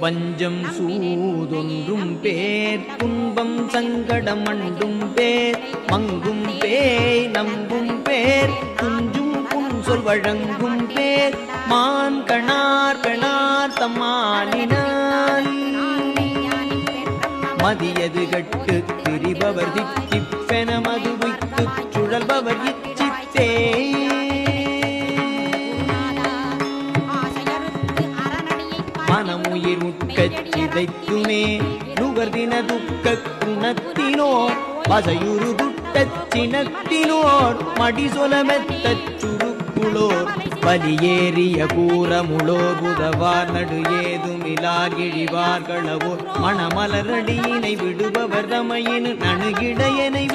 வஞ்சம் சூதொன்றும் பேர் துன்பம் சங்கடம் அண்டும் பேர் மங்கும் பேய் நம்பும் பேர் துஞ்சும் புன்சொல் வழங்கும் பேர் மான் கணார் கணார் தம்மானினால் மதியது கட்டு திரிபவர் திக்கிப்பென மதுவித்து சுழல்பவர் இச்சித்தே மனமுயிர் உட்கச் சிதைத்துமே நுகர்தின துக்க குணத்தினோர் வசையுறு குட்டச் சினத்தினோர் மடிசொலமெத்தச் சுருக்குளோர் வலியேறிய கூறமுளோர் புதவார் நடு ஏதுமிலார் இழிவார்களவோ மணமலரடியினை விடுபவர் தமையின் நணுகிடையனை